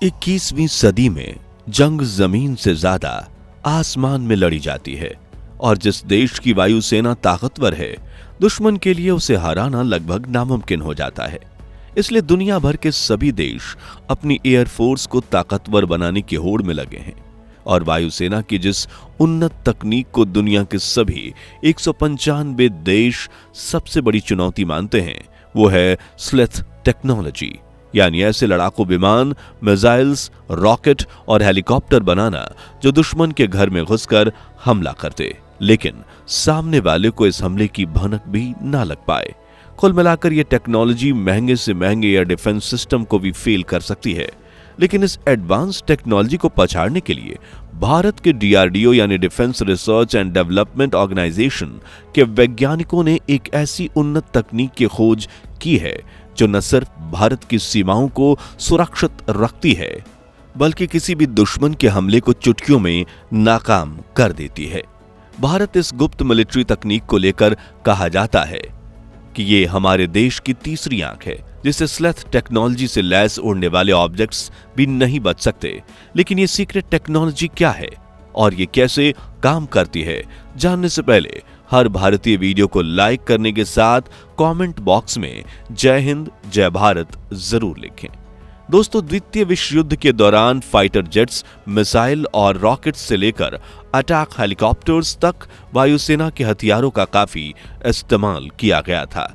21वीं सदी में जंग जमीन से ज्यादा आसमान में लड़ी जाती है और जिस देश की वायुसेना ताकतवर है, दुश्मन के लिए उसे हराना लगभग नामुमकिन हो जाता है। इसलिए दुनिया भर के सभी देश अपनी एयरफोर्स को ताकतवर बनाने की होड़ में लगे हैं और वायुसेना की जिस उन्नत तकनीक को दुनिया के सभी 195 देश सबसे बड़ी चुनौती मानते हैं, वो है स्लेथ टेक्नोलॉजी, यानी ऐसे लड़ाकू विमान, मिसाइल्स, रॉकेट और हेलीकॉप्टर बनाना जो दुश्मन के घर में घुसकर हमला करते, लेकिन सामने वाले को इस हमले की भनक भी ना लग पाए। कुल मिलाकर यह टेक्नोलॉजी महंगे से महंगे एयर डिफेंस सिस्टम को भी फेल कर सकती है। लेकिन इस एडवांस टेक्नोलॉजी को पछाड़ने के लिए भारत के डीआरडीओ यानी defence research and development organisation के वैज्ञानिकों ने एक ऐसी उन्नत तकनीक की खोज की है जो न सिर्फ भारत की सीमाओं को सुरक्षित रखती है, बल्कि किसी भी दुश्मन के हमले को चुटकियों में नाकाम कर देती है। भारत इस गुप्त मिलिट्री तकनीक को लेकर कहा जाता है कि ये हमारे देश की तीसरी आंख है, जिसे स्लेथ टेक्नोलॉजी से लैस उड़ने वाले ऑब्जेक्ट्स भी नहीं बच सकते। लेकिन ये सीक्रेट टेक्नोलॉजी क्या है और ये कैसे काम करती है, जानने से पहले हर भारतीय वीडियो को लाइक करने के साथ कमेंट बॉक्स में जय हिंद जय भारत जरूर लिखें। दोस्तों, द्वितीय विश्व युद्ध के दौरान फाइटर जेट्स, मिसाइल और रॉकेट्स से लेकर अटैक हेलीकॉप्टर्स तक वायुसेना के हथियारों का काफी इस्तेमाल किया गया था।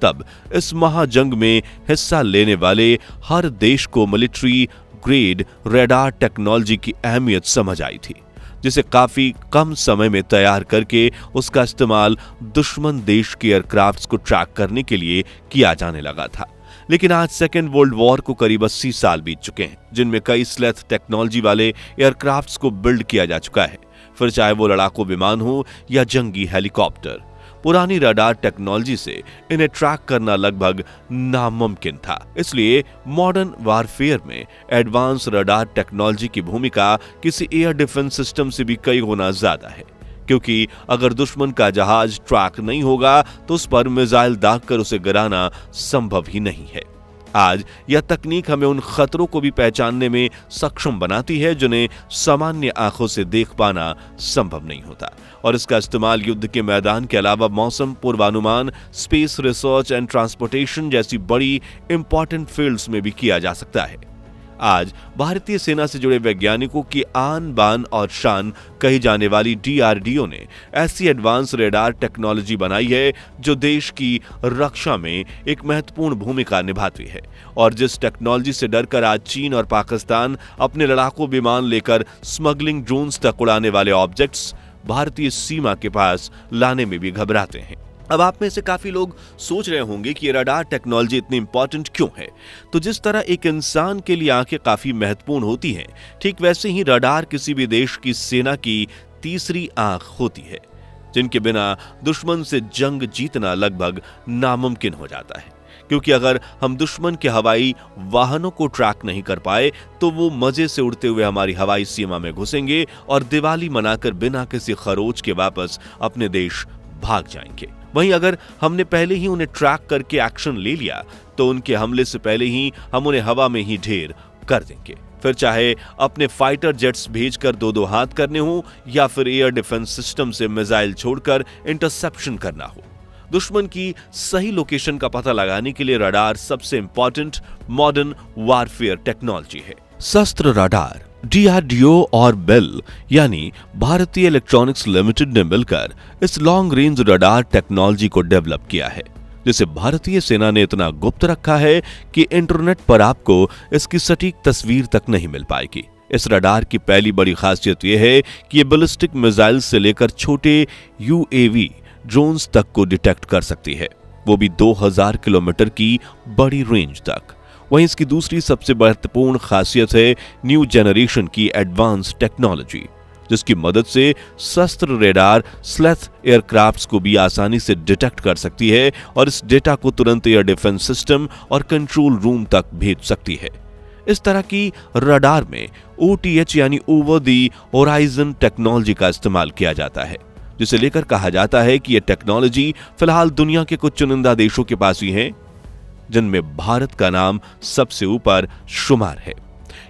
तब इस महाजंग में हिस्सा लेने वाले हर देश को मिलिट्री ग्रेड रडार टेक्नोलॉजी की अहमियत समझ आई थी, जिसे काफी कम समय में तैयार करके उसका इस्तेमाल दुश्मन देश के एयरक्राफ्ट्स को ट्रैक करने के लिए किया जाने लगा था। लेकिन आज सेकेंड वर्ल्ड वॉर को करीब 80 साल बीत चुके हैं, जिनमें कई स्लेथ टेक्नोलॉजी वाले एयरक्राफ्ट्स को बिल्ड किया जा चुका है, फिर चाहे वो लड़ाकू विमान हो या जंगी हेलीकॉप्टर। पुरानी रडार टेक्नोलॉजी से इन्हें ट्रैक करना लगभग नामुमकिन था। इसलिए मॉडर्न वारफेयर में एडवांस रडार टेक्नोलॉजी की भूमिका किसी एयर डिफेंस सिस्टम से भी कई गुना ज्यादा है, क्योंकि अगर दुश्मन का जहाज ट्रैक नहीं होगा तो उस पर मिसाइल दागकर उसे गिराना संभव ही नहीं है। आज यह तकनीक हमें उन खतरों को भी पहचानने में सक्षम बनाती है जिन्हें सामान्य आंखों से देख पाना संभव नहीं होता, और इसका इस्तेमाल युद्ध के मैदान के अलावा मौसम पूर्वानुमान, स्पेस रिसर्च एंड ट्रांसपोर्टेशन जैसी बड़ी इंपॉर्टेंट फील्ड्स में भी किया जा सकता है। आज भारतीय सेना से जुड़े वैज्ञानिकों की आन बान और शान कही जाने वाली डीआरडीओ ने ऐसी एडवांस रेडार टेक्नोलॉजी बनाई है जो देश की रक्षा में एक महत्वपूर्ण भूमिका निभाती है, और जिस टेक्नोलॉजी से डरकर आज चीन और पाकिस्तान अपने लड़ाकू विमान लेकर स्मगलिंग ड्रोन्स तक उड़ाने वाले ऑब्जेक्ट्स भारतीय सीमा के पास लाने में भी घबराते हैं। अब आप में से काफी लोग सोच रहे होंगे कि ये रडार टेक्नोलॉजी इतनी इंपॉर्टेंट क्यों है। तो जिस तरह एक इंसान के लिए आंखें काफी महत्वपूर्ण होती हैं, ठीक वैसे ही रडार किसी भी देश की सेना की तीसरी आंख होती है, जिनके बिना दुश्मन से जंग जीतना लगभग नामुमकिन हो जाता है। क्योंकि अगर हम दुश्मन के हवाई वाहनों को ट्रैक नहीं कर पाए तो वो मजे से उड़ते हुए हमारी हवाई सीमा में घुसेंगे और दिवाली मनाकर बिना किसी खरोच के वापस अपने देश भाग जाएंगे। वहीं अगर हमने पहले ही उन्हें ट्रैक करके एक्शन ले लिया तो उनके हमले से पहले ही हम उन्हें हवा में ही ढेर कर देंगे, फिर चाहे अपने फाइटर जेट्स भेजकर दो हाथ करने हो या फिर एयर डिफेंस सिस्टम से मिसाइल छोड़कर इंटरसेप्शन करना हो। दुश्मन की सही लोकेशन का पता लगाने के लिए रडार सबसे इंपॉर्टेंट मॉडर्न वारफेयर टेक्नोलॉजी है। शस्त्र रडार डीआरडीओ और बेल यानी भारतीय इलेक्ट्रॉनिक्स लिमिटेड ने मिलकर इस लॉन्ग रेंज रडार टेक्नोलॉजी को डेवलप किया है, जिसे भारतीय सेना ने इतना गुप्त रखा है कि इंटरनेट पर आपको इसकी सटीक तस्वीर तक नहीं मिल पाएगी। इस रडार की पहली बड़ी खासियत यह है कि यह बैलिस्टिक मिसाइल से लेकर छोटे यूएवी ड्रोन्स तक को डिटेक्ट कर सकती है, वो भी 2000 किलोमीटर की बड़ी रेंज तक। वहीं इसकी दूसरी सबसे महत्वपूर्ण खासियत है न्यू जनरेशन की एडवांस टेक्नोलॉजी, जिसकी मदद से शस्त्र रेडार स्लेथ एयरक्राफ्ट्स को भी आसानी से डिटेक्ट कर सकती है और इस डेटा को तुरंत एयर डिफेंस सिस्टम और कंट्रोल रूम तक भेज सकती है। इस तरह की रडार में OTH यानी ओवर द होराइजन टेक्नोलॉजी का इस्तेमाल किया जाता है, जिसे लेकर कहा जाता है कि यह टेक्नोलॉजी फिलहाल दुनिया के कुछ चुनिंदा देशों के पास ही है, जिनमें भारत का नाम सबसे ऊपर शुमार है।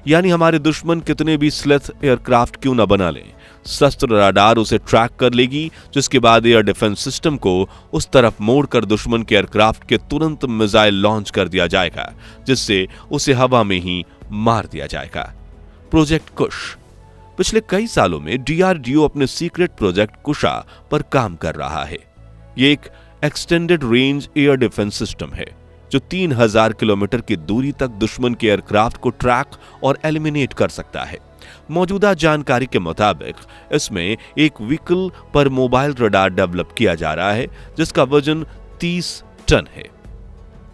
यानी हमारे दुश्मन कितने भी स्लेथ एयरक्राफ्ट क्यों न बना लें, शस्त्र रडार उसे ट्रैक कर लेगी, जिसके बाद एयर डिफेंस सिस्टम को उस तरफ मोड़कर दुश्मन के एयरक्राफ्ट के तुरंत मिसाइल लॉन्च कर दिया जाएगा, जिससे उसे हवा में ही मार दिया जाएगा। प्रोजेक्ट कुश। पिछले कई सालों में डीआरडीओ अपने सीक्रेट प्रोजेक्ट कुशा पर काम कर रहा है। ये एक extended range air defence system है जो 3000 किलोमीटर की दूरी तक दुश्मन के एयरक्राफ्ट को ट्रैक और एलिमिनेट कर सकता है। मौजूदा जानकारी के मुताबिक इसमें एक व्हीकल पर मोबाइल रडार डेवलप किया जा रहा है जिसका वजन 30 टन है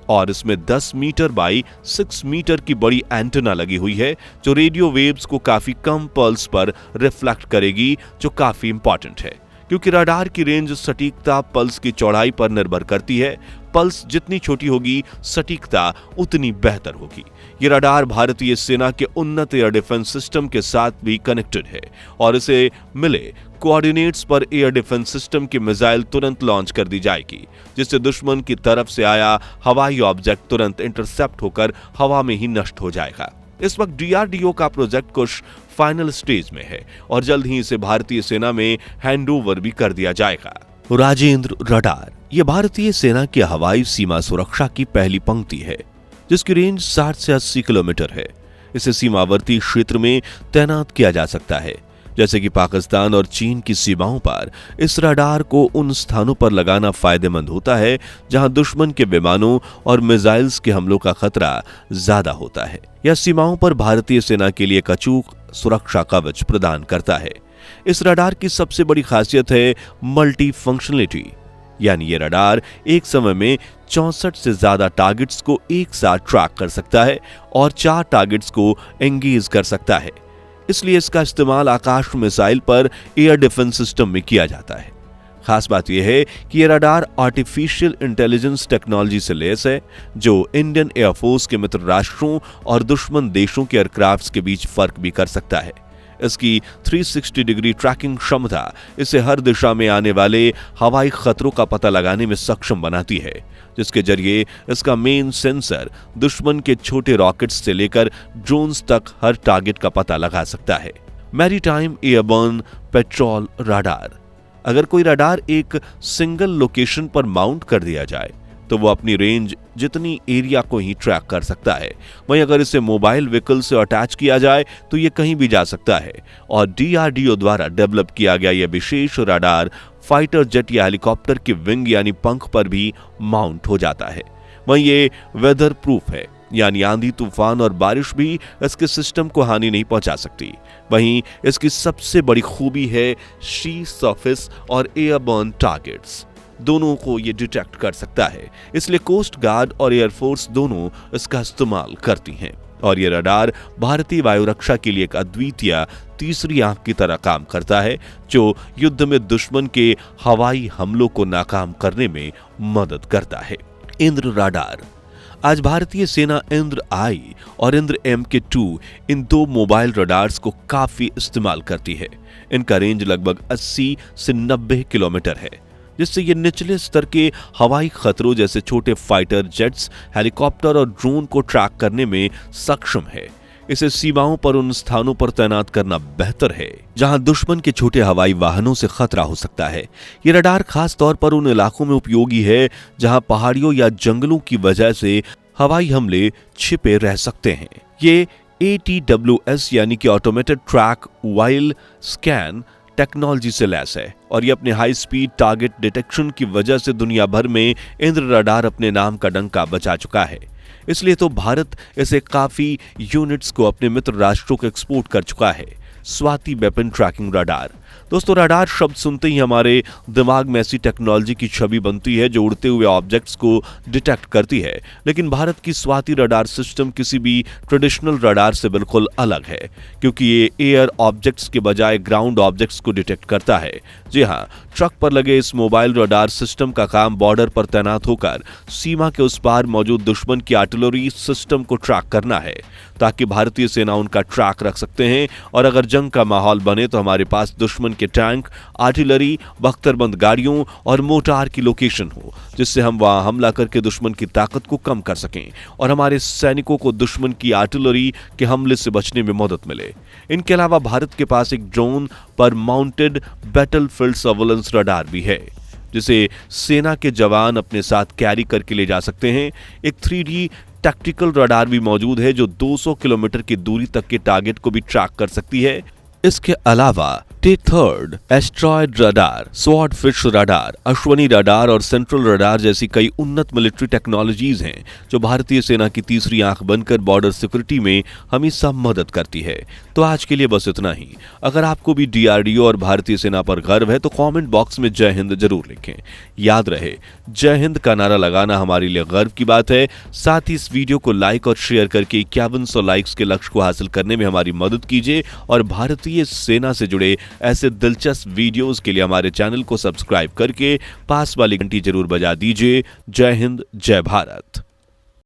और इसमें 10 मीटर बाई 6 मीटर की बड़ी एंटेना लगी हुई है जो रेडियो वेव्स को काफी कम पल्स पर रिफ्लेक्ट करेगी, जो काफी इंपॉर्टेंट है क्योंकि रडार की रेंज सटीकता पल्स की चौड़ाई पर निर्भर करती है। पल्स जितनी छोटी होगी सटीकता उतनी बेहतर होगी। ये रडार भारतीय सेना के उन्नत एयर डिफेंस सिस्टम के साथ भी कनेक्टेड है और इसे मिले कोऑर्डिनेट्स पर एयर डिफेंस सिस्टम की मिसाइल तुरंत लॉन्च कर दी जाएगी, जिससे दुश्मन की तरफ से आया हवाई ऑब्जेक्ट तुरंत इंटरसेप्ट होकर हवा में ही नष्ट हो जाएगा। इस वक्त डीआरडीओ का प्रोजेक्ट कुश फाइनल स्टेज में है और जल्द ही इसे भारतीय सेना में हैंडओवर भी कर दिया जाएगा। राजेंद्र रडार ये भारतीय सेना की हवाई सीमा सुरक्षा की पहली पंक्ति है जिसकी रेंज 60 से 80 किलोमीटर है। इसे सीमावर्ती क्षेत्र में तैनात किया जा सकता है जैसे कि पाकिस्तान और चीन की सीमाओं पर। इस रडार को उन स्थानों पर लगाना फायदेमंद होता है जहां दुश्मन के विमानों और मिसाइल्स के हमलों का खतरा ज्यादा होता है। यह सीमाओं पर भारतीय सेना के लिए एक अचूक सुरक्षा कवच प्रदान करता है। इस रडार की सबसे बड़ी खासियत है मल्टी फंक्शनलिटी, यानी ये रडार एक समय में 64 से ज्यादा टारगेट्स को एक साथ ट्रैक कर सकता है और 4 टारगेट्स को एंगेज कर सकता है। इसलिए इसका इस्तेमाल आकाश मिसाइल पर एयर डिफेंस सिस्टम में किया जाता है। खास बात यह है कि यह रडार आर्टिफिशियल इंटेलिजेंस टेक्नोलॉजी से लैस है जो इंडियन एयरफोर्स के मित्र राष्ट्रों और दुश्मन देशों के एयरक्राफ्ट्स के बीच फर्क भी कर सकता है। इसकी 360 डिग्री ट्रैकिंग क्षमता इसे हर दिशा में आने वाले हवाई खतरों का पता लगाने में सक्षम बनाती है, जिसके जरिए इसका मेन सेंसर दुश्मन के छोटे रॉकेट्स से लेकर ड्रोन्स तक हर टारगेट का पता लगा सकता है। Maritime airborne petrol radar. अगर कोई रडार एक सिंगल लोकेशन पर माउंट कर दिया जाए तो वो अपनी रेंज जितनी एरिया को ही ट्रैक कर सकता है। वहीं अगर इसे मोबाइल व्हीकल से अटैच किया जाए तो ये कहीं भी जा सकता है और डीआरडीओ द्वारा डेवलप किया गया यह विशेष रडार फाइटर जेट या हेलीकॉप्टर के विंग यानी पंख पर भी माउंट हो जाता है। वहीं ये वेदर प्रूफ है, यानी आंधी तूफान और बारिश भी इसके सिस्टम को हानि नहीं पहुंचा सकती। वहीं इसकी सबसे बड़ी खूबी है सी सरफेस और एयरबर्न टारगेट्स, दोनों को ये डिटेक्ट कर सकता है। इसलिए कोस्ट गार्ड और एयरफोर्स दोनों इसका इस्तेमाल करती हैं और ये रडार भारतीय वायु रक्षा के लिए एक अद्वितीय तीसरी आंख की तरह काम करता है जो युद्ध में दुश्मन के हवाई हमलों को नाकाम करने में मदद करता है। इंद्र रडार। आज भारतीय सेना इंद्र आई और इंद्र MK2 इन 2 मोबाइल रडार्स को काफी इस्तेमाल करती है। इनका रेंज लगभग 80 से 90 किलोमीटर है, जिससे ये निचले स्तर के हवाई खतरों जैसे छोटे फाइटर जेट्स, हेलीकॉप्टर और ड्रोन को ट्रैक करने में सक्षम है। इसे सीमाओं पर उन स्थानों पर तैनात करना बेहतर है जहां दुश्मन के छोटे हवाई वाहनों से खतरा हो सकता है। ये रडार खास तौर पर उन इलाकों में उपयोगी है जहां पहाड़ियों या जंगलों की वजह से हवाई हमले छिपे रह सकते हैं। ये ATWS यानी कि automated track while scan technology से लैस है और ये अपने हाई स्पीड टारगेट डिटेक्शन की वजह से दुनिया भर में इंद्र रडार अपने नाम का डंका बजा चुका है। इसलिए तो भारत इसे काफी यूनिट्स को अपने मित्र राष्ट्रों को एक्सपोर्ट कर चुका है। Swathi weapon tracking radar. दोस्तों, रडार शब्द सुनते ही हमारे दिमाग में ऐसी टेक्नोलॉजी की छवि बनती है जो उड़ते हुए ऑब्जेक्ट्स को डिटेक्ट करती है, लेकिन भारत की स्वाति रडार सिस्टम किसी भी ट्रेडिशनल रडार से बिल्कुल अलग है क्योंकि ये एयर ऑब्जेक्ट्स के बजाय ग्राउंड ऑब्जेक्ट्स को डिटेक्ट करता है। जी हाँ, ट्रक पर लगे इस मोबाइल रडार सिस्टम का काम बॉर्डर पर तैनात होकर सीमा के उस पार मौजूद दुश्मन की आर्टिलरी सिस्टम को ट्रैक करना है ताकि भारतीय सेना उनका ट्रैक रख सकते हैं और अगर जंग का माहौल बने तो हमारे पास दुश्मन दुश्मन के टैंक, आर्टिलरी, बख्तरबंद गाड़ियों और मोटार की लोकेशन हो, जिससे हम वहां हमला करके दुश्मन की ताकत को कम कर सकें और हमारे सैनिकों को दुश्मन की आर्टिलरी के हमले से बचने में मदद मिले। इनके अलावा भारत के पास एक ड्रोन पर माउंटेड बैटलफील्ड सर्वेलेंस रडार भी है, जिसे सेना के जवान अपने साथ कैरी करके ले जा सकते हैं। एक 3D टैक्टिकल रडार भी मौजूद है जो 200 किलोमीटर की दूरी तक के टारगेट को भी ट्रैक कर सकती है। इसके अलावा T3 asteroid radar, sword fish radar, Ashwani radar और सेंट्रल रडार जैसी कई उन्नत मिलिट्री टेक्नोलॉजीज हैं जो भारतीय सेना की तीसरी आंख बनकर बॉर्डर सिक्योरिटी में हमेशा मदद करती है। तो आज के लिए बस इतना ही। अगर आपको भी DRDO और भारतीय सेना पर गर्व है तो कमेंट बॉक्स में जय हिंद जरूर लिखें। याद रहे, जय हिंद का नारा लगाना हमारे लिए गर्व की बात है। साथ ही इस वीडियो को लाइक और शेयर करके 5100 लाइक्स के लक्ष्य को हासिल करने में हमारी मदद कीजिए और भारतीय सेना से जुड़े ऐसे दिलचस्प वीडियोस के लिए हमारे चैनल को सब्सक्राइब करके पास वाली घंटी जरूर बजा दीजिए। जय हिंद, जय भारत।